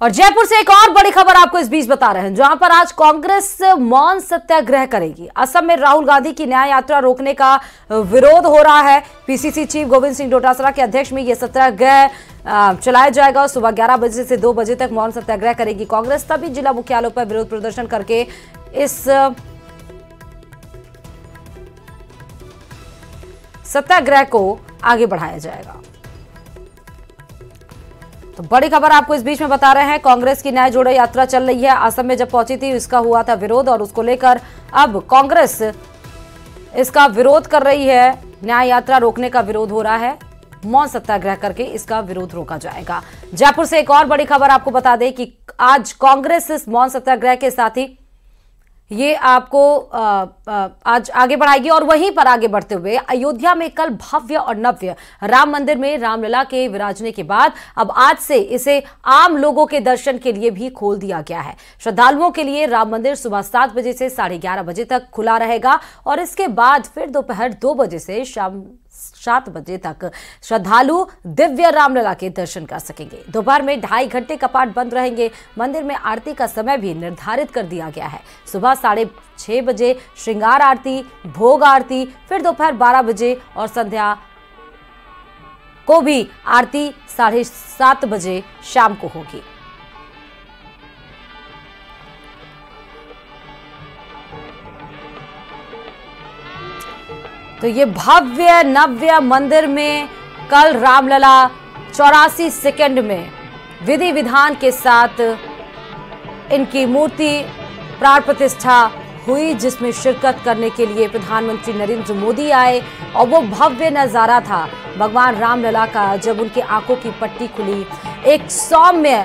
और जयपुर से एक और बड़ी खबर आपको इस बीच बता रहे हैं, जहां पर आज कांग्रेस मौन सत्याग्रह करेगी। असम में राहुल गांधी की न्याय यात्रा रोकने का विरोध हो रहा है। पीसीसी चीफ गोविंद सिंह डोटासरा के अध्यक्ष में यह सत्याग्रह चलाया जाएगा। सुबह 11 बजे से 2 बजे तक मौन सत्याग्रह करेगी कांग्रेस। तभी जिला मुख्यालयों पर विरोध प्रदर्शन करके इस सत्याग्रह को आगे बढ़ाया जाएगा। तो बड़ी खबर आपको इस बीच में बता रहे हैं, कांग्रेस की न्याय जोड़ो यात्रा चल रही है। असम में जब पहुंची थी इसका हुआ था विरोध और उसको लेकर अब कांग्रेस इसका विरोध कर रही है। न्याय यात्रा रोकने का विरोध हो रहा है, मौन सत्याग्रह करके इसका विरोध रोका जाएगा। जयपुर से एक और बड़ी खबर आपको बता दें कि आज कांग्रेस इस मौन सत्याग्रह के साथ ही ये आपको आज आगे बढ़ाएगी। और वहीं पर आगे बढ़ते हुए अयोध्या में कल भव्य और नव्य राम मंदिर में रामलला के विराजने के बाद अब आज से इसे आम लोगों के दर्शन के लिए भी खोल दिया गया है। श्रद्धालुओं के लिए राम मंदिर सुबह 7 बजे से 11:30 बजे तक खुला रहेगा और इसके बाद फिर दोपहर 2 बजे से शाम 7 बजे तक श्रद्धालु दिव्य रामलला के दर्शन कर सकेंगे। दोपहर में 2.5 घंटे कपाट बंद रहेंगे। मंदिर में आरती का समय भी निर्धारित कर दिया गया है। सुबह 6:30 बजे श्रृंगार आरती, भोग आरती, फिर दोपहर 12 बजे और संध्या को भी आरती 7:30 बजे शाम को होगी। तो ये भव्य नव्य मंदिर में कल रामलला 84 सेकंड में विधि विधान के साथ इनकी मूर्ति प्राण प्रतिष्ठा हुई, जिसमें शिरकत करने के लिए प्रधानमंत्री नरेंद्र मोदी आए। और वो भव्य नजारा था भगवान रामलला का, जब उनकी आंखों की पट्टी खुली, एक सौम्य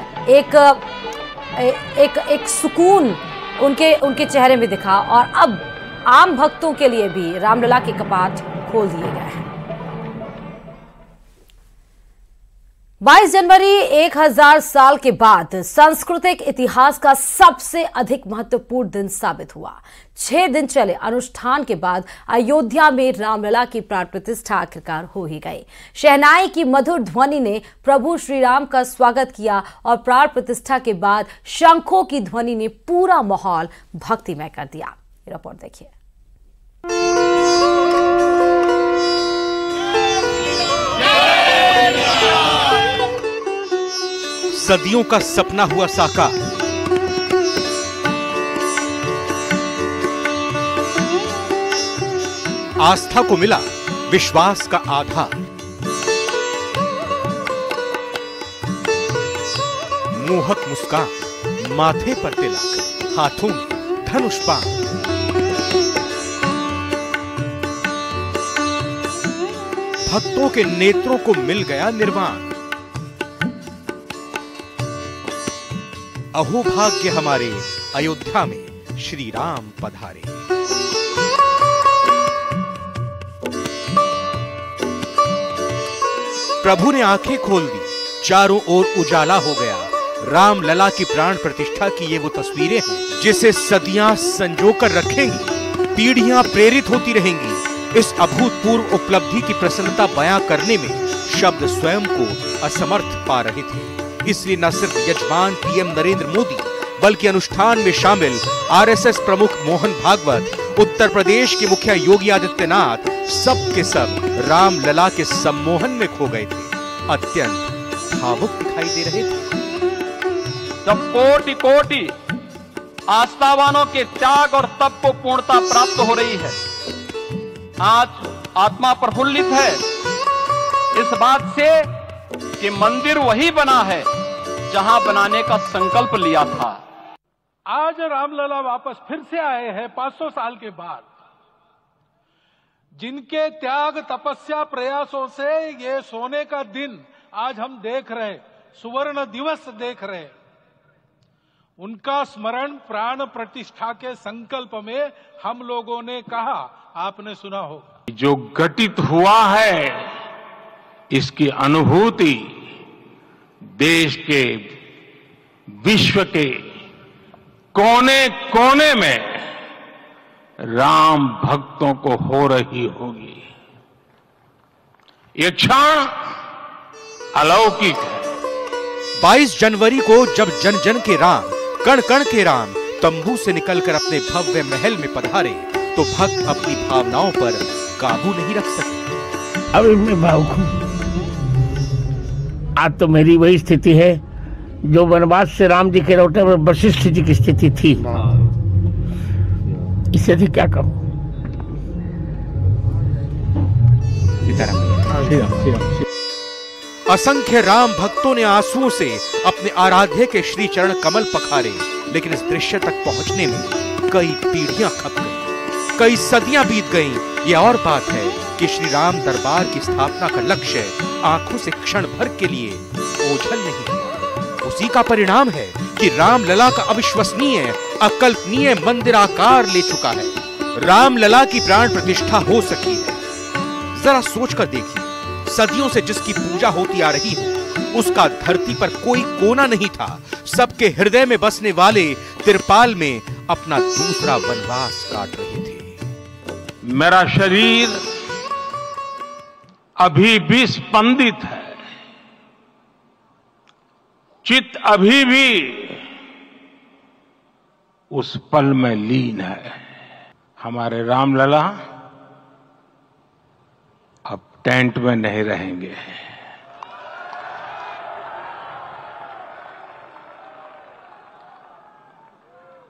एक सुकून उनके चेहरे में दिखा। और अब आम भक्तों के लिए भी रामलला के कपाट खोल दिए गए हैं। 22 जनवरी 1000 साल के बाद सांस्कृतिक इतिहास का सबसे अधिक महत्वपूर्ण दिन साबित हुआ। 6 दिन चले अनुष्ठान के बाद अयोध्या में रामलला की प्राण प्रतिष्ठा आखिरकार हो ही गई। शहनाई की मधुर ध्वनि ने प्रभु श्री राम का स्वागत किया और प्राण प्रतिष्ठा के बाद शंखों की ध्वनि ने पूरा माहौल भक्तिमय कर दिया। रिपोर्ट देखिए। सदियों का सपना हुआ साकार। आस्था को मिला विश्वास का आधार। मोहक मुस्कान, माथे पर तिलक, हाथों में धनुष बाण। भक्तों के नेत्रों को मिल गया निर्वाण। अहो भाग्य हमारे, अयोध्या में श्री राम पधारे। प्रभु ने आंखें खोल दी, चारों ओर उजाला हो गया। रामलला की प्राण प्रतिष्ठा की ये वो तस्वीरें हैं जिसे सदियां संजोकर रखेंगी, पीढ़ियां प्रेरित होती रहेंगी। इस अभूतपूर्व उपलब्धि की प्रसन्नता बयां करने में शब्द स्वयं को असमर्थ पा रहे थे। इसलिए न सिर्फ यजमान पीएम नरेंद्र मोदी बल्कि अनुष्ठान में शामिल आरएसएस प्रमुख मोहन भागवत, उत्तर प्रदेश के मुखिया योगी आदित्यनाथ सब के सब रामलला के सम्मोहन में खो गए थे। अत्यंत भावुक दिखाई दे रहे थे। जब कोटि कोटि आस्थावानों के त्याग और तप को पूर्णता प्राप्त हो रही है, आज आत्मा प्रफुल्लित है इस बात से कि मंदिर वही बना है जहां बनाने का संकल्प लिया था। आज रामलला वापस फिर से आए हैं 500 साल के बाद। जिनके त्याग तपस्या प्रयासों से ये सोने का दिन आज हम देख रहे हैं, सुवर्ण दिवस देख रहे हैं, उनका स्मरण प्राण प्रतिष्ठा के संकल्प में हम लोगों ने कहा, आपने सुना होगा। जो घटित हुआ है इसकी अनुभूति देश के, विश्व के कोने कोने में राम भक्तों को हो रही होगी। ये क्षण अलौकिक है। 22 जनवरी को जब जन जन के राम, कण कण के राम तंबू से निकलकर अपने भव्य महल में पधारे तो भक्त अपनी भावनाओं पर काबू नहीं रख सके। अब मैं भावुक हूं। आज तो मेरी वही स्थिति है जो वनवास से राम जी के लौटे में वशिष्ठ जी की स्थिति थी। इससे अधिक क्या कहूं। असंख्य राम भक्तों ने आंसुओं से अपने आराध्य के श्री चरण कमल पखारे, लेकिन इस दृश्य तक पहुंचने में कई पीढ़ियां खप गईं, कई सदियां बीत गईं। यह और बात है कि श्री राम दरबार की स्थापना का लक्ष्य आंखों से क्षण भर के लिए ओझल नहीं हुआ। उसी का परिणाम है कि रामलला का अविश्वसनीय, अकल्पनीय मंदिर आकार ले चुका है। रामलला की प्राण प्रतिष्ठा हो सकी है। जरा सोचकर देखिए, सदियों से जिसकी पूजा होती आ रही हो, उसका धरती पर कोई कोना नहीं था। सबके हृदय में बसने वाले तिरपाल में अपना दूसरा वनवास काट रहे थे। मेरा शरीर अभी भी स्पंदित है, चित्त अभी भी उस पल में लीन है। हमारे रामलला अब टेंट में नहीं रहेंगे।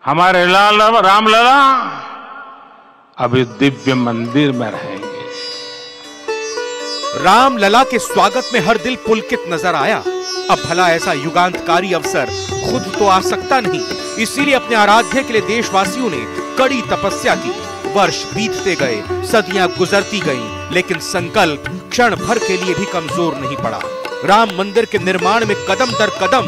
हमारे रामलला अब इस दिव्य मंदिर में रहेंगे। रामलला के स्वागत में हर दिल पुलकित नजर आया। अब भला ऐसा युगांतकारी अवसर खुद तो आ सकता नहीं, इसीलिए अपने आराध्य के लिए देशवासियों ने कड़ी तपस्या की। वर्ष बीतते गए, सदियां गुजरती गईं, लेकिन संकल्प क्षण भर के लिए भी कमजोर नहीं पड़ा। राम मंदिर के निर्माण में कदम दर कदम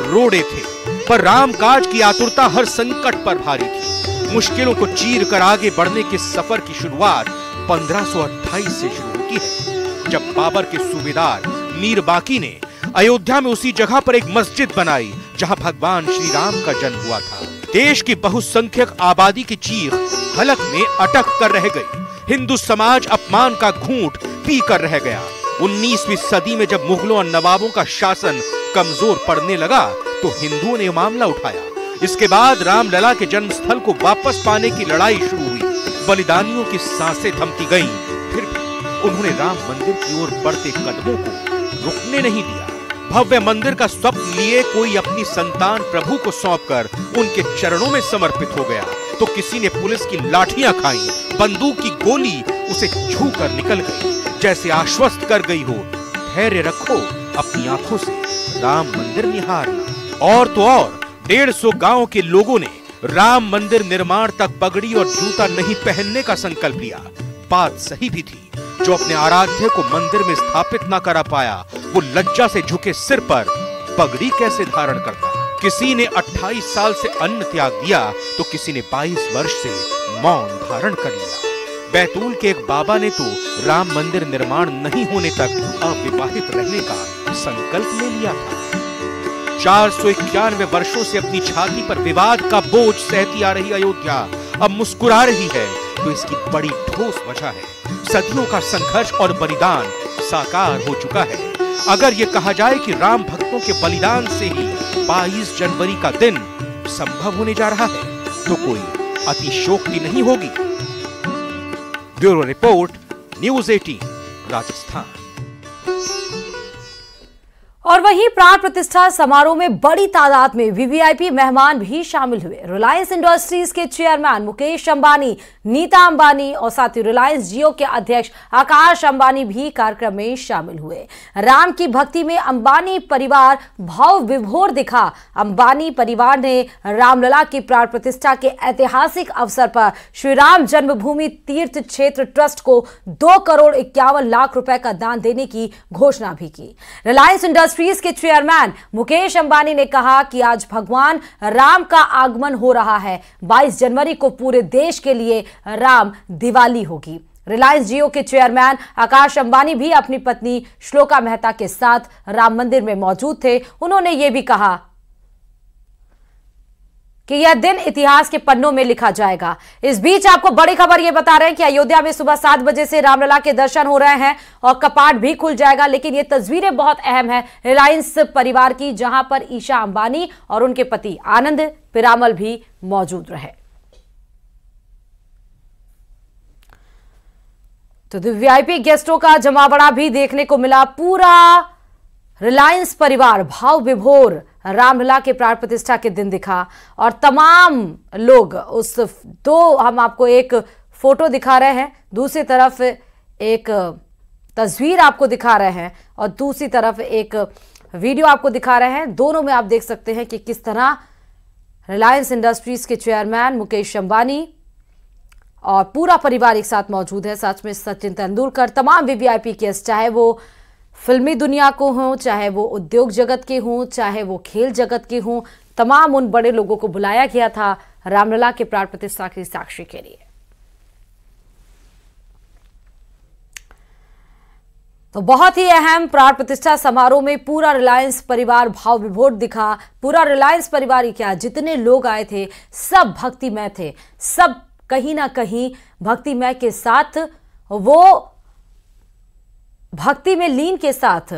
रोड़े थे, पर राम काज की आतुरता हर संकट पर भारी थी। मुश्किलों को चीर कर आगे बढ़ने के सफर की शुरुआत 1528 से शुरू होती है, जब बाबर के सूबेदार मीर बाकी ने अयोध्या में उसी जगह पर एक मस्जिद बनाई जहां भगवान श्री राम का जन्म हुआ था। देश की बहुसंख्यक आबादी की चीख हलक में अटक कर रह गई। हिंदू समाज अपमान का घूंट पी कर रह गया। 19वीं सदी में जब मुगलों और नवाबों का शासन कमजोर पड़ने लगा तो हिंदुओं ने मामला उठाया। इसके बाद रामलला के जन्मस्थल को वापस पाने की लड़ाई शुरू हुई। बलिदानियों की सांसें थमती गईं, फिर भी उन्होंने राम मंदिर की ओर बढ़ते कदमों को रुकने नहीं दिया। भव्य मंदिर का स्वप्न लिए कोई अपनी संतान प्रभु को सौंपकर उनके चरणों में समर्पित हो गया, तो किसी ने पुलिस की लाठियां खाई, बंदूक की गोली उसे छू कर निकल गई, जैसे आश्वस्त कर गई हो, धैर्य रखो, अपनी आंखों से राम मंदिर निहारना। और तो और 150 गांव के लोगों ने राम मंदिर निर्माण तक पगड़ी और जूता नहीं पहनने का संकल्प लिया। बात सही भी थी, जो अपने आराध्य को मंदिर में स्थापित न करा पाया, वो लज्जा से झुके सिर पर पगड़ी कैसे धारण करता। किसी ने 28 साल से अन्न त्याग दिया तो किसी ने 22 वर्ष से मौन धारण कर लिया। बैतूल के एक बाबा ने तो राम मंदिर निर्माण नहीं होने तक अविवाहित रहने का संकल्प ले लिया था। 491 वर्षों से अपनी छाती पर विवाद का बोझ सहती आ रही अयोध्या अब मुस्कुरा रही है, तो इसकी बड़ी ठोस वजह है। सदियों का संघर्ष और बलिदान साकार हो चुका है। अगर ये कहा जाए कि राम भक्तों के बलिदान से ही 22 जनवरी का दिन संभव होने जा रहा है, तो कोई अतिशयोक्ति नहीं होगी। Bureau report, news 18 Rajasthan. और वहीं प्राण प्रतिष्ठा समारोह में बड़ी तादाद में वीवीआईपी मेहमान भी शामिल हुए। रिलायंस इंडस्ट्रीज के चेयरमैन मुकेश अंबानी, नीता अंबानी और साथ ही रिलायंस जियो के अध्यक्ष आकाश अंबानी भी कार्यक्रम में शामिल हुए। राम की भक्ति में अंबानी परिवार भाव विभोर दिखा। अंबानी परिवार ने रामलला की प्राण प्रतिष्ठा के ऐतिहासिक अवसर पर श्री राम जन्मभूमि तीर्थ क्षेत्र ट्रस्ट को 2,51,00,000 रुपए का दान देने की घोषणा भी की। रिलायंस इंडस्ट्रीज के चेयरमैन मुकेश अंबानी ने कहा कि आज भगवान राम का आगमन हो रहा है। 22 जनवरी को पूरे देश के लिए राम दिवाली होगी। रिलायंस जियो के चेयरमैन आकाश अंबानी भी अपनी पत्नी श्लोका मेहता के साथ राम मंदिर में मौजूद थे। उन्होंने ये भी कहा कि यह दिन इतिहास के पन्नों में लिखा जाएगा। इस बीच आपको बड़ी खबर यह बता रहे हैं कि अयोध्या में सुबह 7 बजे से रामलला के दर्शन हो रहे हैं और कपाट भी खुल जाएगा। लेकिन ये तस्वीरें बहुत अहम है रिलायंस परिवार की, जहां पर ईशा अंबानी और उनके पति आनंद पीरामल भी मौजूद रहे। तो वीआईपी गेस्टों का जमावड़ा भी देखने को मिला। पूरा रिलायंस परिवार भाव विभोर रामलला के प्राण प्रतिष्ठा के दिन दिखा और तमाम लोग उस हम आपको एक फोटो दिखा रहे हैं, दूसरी तरफ एक तस्वीर आपको दिखा रहे हैं और दूसरी तरफ एक वीडियो आपको दिखा रहे हैं। दोनों में आप देख सकते हैं कि किस तरह रिलायंस इंडस्ट्रीज के चेयरमैन मुकेश अंबानी और पूरा परिवार एक साथ मौजूद है। सच में सचिन तेंदुलकर, तमाम वीवीआईपी गेस्ट, चाहे वो फिल्मी दुनिया को हों, चाहे वो उद्योग जगत के हों, चाहे वो खेल जगत के हों, तमाम उन बड़े लोगों को बुलाया गया था रामलला के प्राण प्रतिष्ठा की साक्षी के लिए। तो बहुत ही अहम प्राण प्रतिष्ठा समारोह में पूरा रिलायंस परिवार भाव विभोर दिखा। पूरा रिलायंस परिवार ही क्या, जितने लोग आए थे सब भक्तिमय थे, सब कहीं ना कहीं भक्तिमय के साथ, वो भक्ति में लीन के साथ,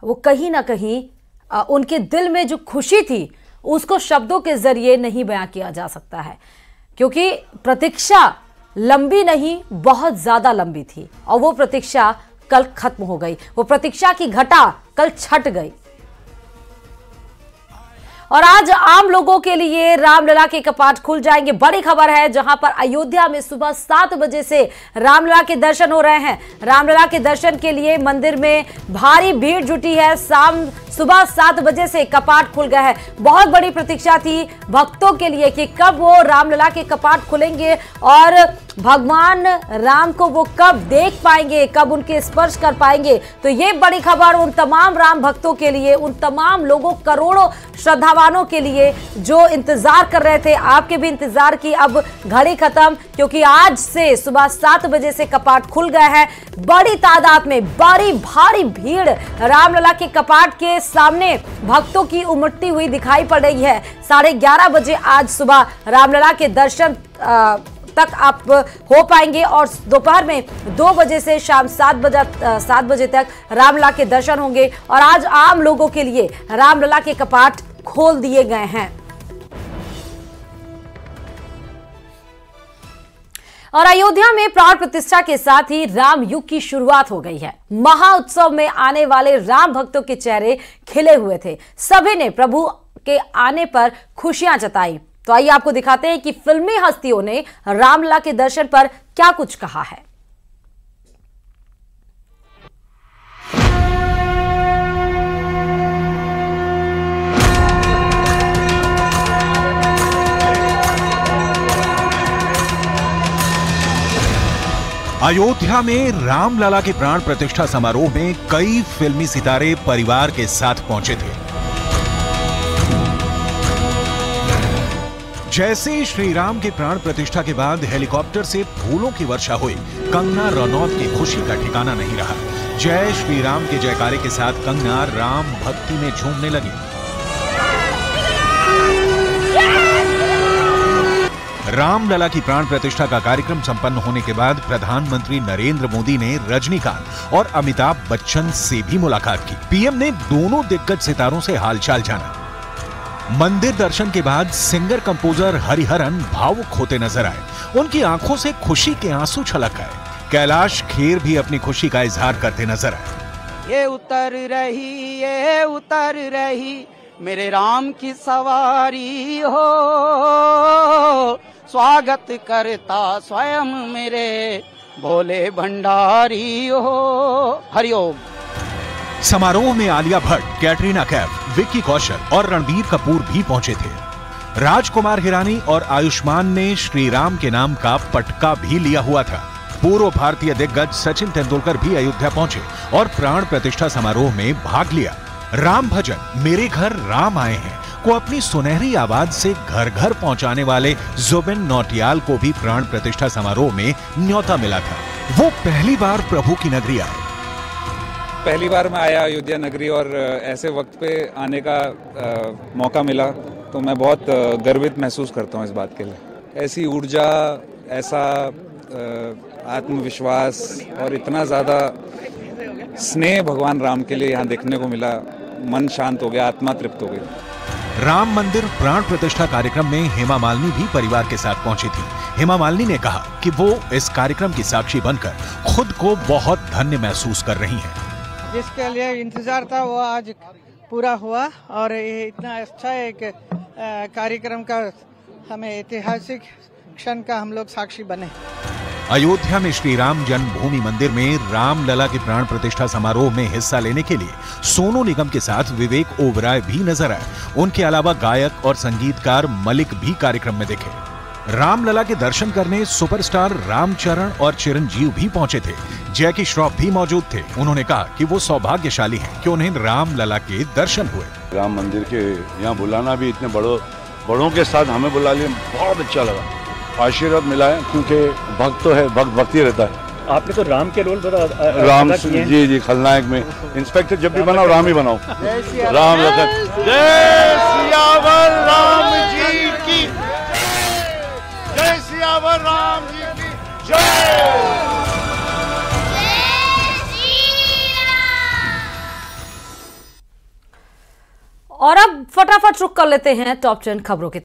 वो कहीं ना कहीं उनके दिल में जो खुशी थी उसको शब्दों के जरिए नहीं बयां किया जा सकता है, क्योंकि प्रतीक्षा लंबी नहीं बहुत ज्यादा लंबी थी और वो प्रतीक्षा कल खत्म हो गई। वो प्रतीक्षा की घटा कल छट गई और आज आम लोगों के लिए रामलला के कपाट खुल जाएंगे। बड़ी खबर है, जहां पर अयोध्या में सुबह 7 बजे से रामलला के दर्शन हो रहे हैं। रामलला के दर्शन के लिए मंदिर में भारी भीड़ जुटी है। सुबह 7 बजे से कपाट खुल गया है। बहुत बड़ी प्रतीक्षा थी भक्तों के लिए कि कब वो रामलला के कपाट खुलेंगे और भगवान राम को वो कब देख पाएंगे, कब उनके स्पर्श कर पाएंगे। तो ये बड़ी खबर उन तमाम राम भक्तों के लिए, उन तमाम लोगों, करोड़ों श्रद्धावानों के लिए जो इंतजार कर रहे थे। आपके भी इंतजार की अब घड़ी खत्म, क्योंकि आज से सुबह 7 बजे से कपाट खुल गए हैं। बड़ी तादाद में बड़ी भारी भीड़ रामलला के कपाट के सामने भक्तों की उमटती हुई दिखाई पड़ रही है। 11:30 बजे आज सुबह रामलला के दर्शन तक आप हो पाएंगे और दोपहर में 2 बजे से शाम 7 बजे तक रामलला के दर्शन होंगे। और आज आम लोगों के लिए रामलला के कपाट खोल दिए गए हैं। और अयोध्या में प्राण प्रतिष्ठा के साथ ही राम युग की शुरुआत हो गई है। महाउत्सव में आने वाले राम भक्तों के चेहरे खिले हुए थे। सभी ने प्रभु के आने पर खुशियां जताई। तो आइए आपको दिखाते हैं कि फिल्मी हस्तियों ने रामलला के दर्शन पर क्या कुछ कहा है। अयोध्या में रामलला के प्राण प्रतिष्ठा समारोह में कई फिल्मी सितारे परिवार के साथ पहुंचे थे। जैसे श्री राम के प्राण प्रतिष्ठा के बाद हेलीकॉप्टर से फूलों की वर्षा हुई, कंगना रनौत की खुशी का ठिकाना नहीं रहा। जय श्री राम के जयकारे के साथ कंगना राम भक्ति में झूमने लगी। रामलला की प्राण प्रतिष्ठा का कार्यक्रम संपन्न होने के बाद प्रधानमंत्री नरेंद्र मोदी ने रजनीकांत और अमिताभ बच्चन से भी मुलाकात की। पीएम ने दोनों दिग्गज सितारों से हालचाल जाना। मंदिर दर्शन के बाद सिंगर कंपोजर हरिहरन भावुक होते नजर आए। उनकी आंखों से खुशी के आंसू छलक आए। कैलाश खेर भी अपनी खुशी का इजहार करते नजर आए। ये उतर रही मेरे राम की सवारी हो, स्वागत करता स्वयं मेरे भोले भंडारी हो। हरिओम। समारोह में आलिया भट्ट, कैटरीना कैफ, विक्की कौशल और रणबीर कपूर भी पहुंचे थे। राजकुमार हिरानी और आयुष्मान ने श्री राम के नाम का पटका भी लिया हुआ था। पूर्व भारतीय दिग्गज सचिन तेंदुलकर भी अयोध्या पहुंचे और प्राण प्रतिष्ठा समारोह में भाग लिया। राम भजन मेरे घर राम आए हैं को अपनी सुनहरी आवाज से घर घर पहुंचाने वाले जुबिन नौटियाल को भी प्राण प्रतिष्ठा समारोह में न्योता मिला था। वो पहली बार प्रभु की नगरी आए। पहली बार मैं आया अयोध्या नगरी और ऐसे वक्त पे आने का मौका मिला तो मैं बहुत गर्वित महसूस करता हूँ इस बात के लिए। ऐसी ऊर्जा, ऐसा आत्मविश्वास और इतना ज़्यादा स्नेह भगवान राम के लिए यहाँ देखने को मिला। मन शांत हो गया, आत्मा तृप्त हो गई। राम मंदिर प्राण प्रतिष्ठा कार्यक्रम में हेमा मालिनी भी परिवार के साथ पहुंची थी। हेमा मालिनी ने कहा कि वो इस कार्यक्रम की साक्षी बनकर खुद को बहुत धन्य महसूस कर रही हैं। जिसके लिए इंतजार था वो आज पूरा हुआ और ये इतना अच्छा एक कार्यक्रम का हमें ऐतिहासिक क्षण का हम लोग साक्षी बने। अयोध्या में श्री राम जन्मभूमि मंदिर में राम लला के प्राण प्रतिष्ठा समारोह में हिस्सा लेने के लिए सोनू निगम के साथ विवेक ओबराय भी नजर आए। उनके अलावा गायक और संगीतकार मलिक भी कार्यक्रम में दिखे। रामलला के दर्शन करने सुपरस्टार रामचरण और चिरंजीव भी पहुंचे थे। जैकी श्रॉफ भी मौजूद थे। उन्होंने कहा कि वो सौभाग्यशाली हैं कि उन्हें रामलला के दर्शन हुए। राम मंदिर के यहाँ बुलाना भी इतने बड़ों के साथ हमें बुला लिया, बहुत अच्छा लगा। आशीर्वाद मिला है क्योंकि भक्त तो है, भक्त भक्ति रहता है। आपने तो राम के रोल राम जी खलनायक में इंस्पेक्टर जब भी बनाओ राम ही बनाओ। राम लखन जय सियावर राम जी की जय, सियावर राम जी की जय। और अब फटाफट रुक कर लेते हैं टॉप 10 खबरों की।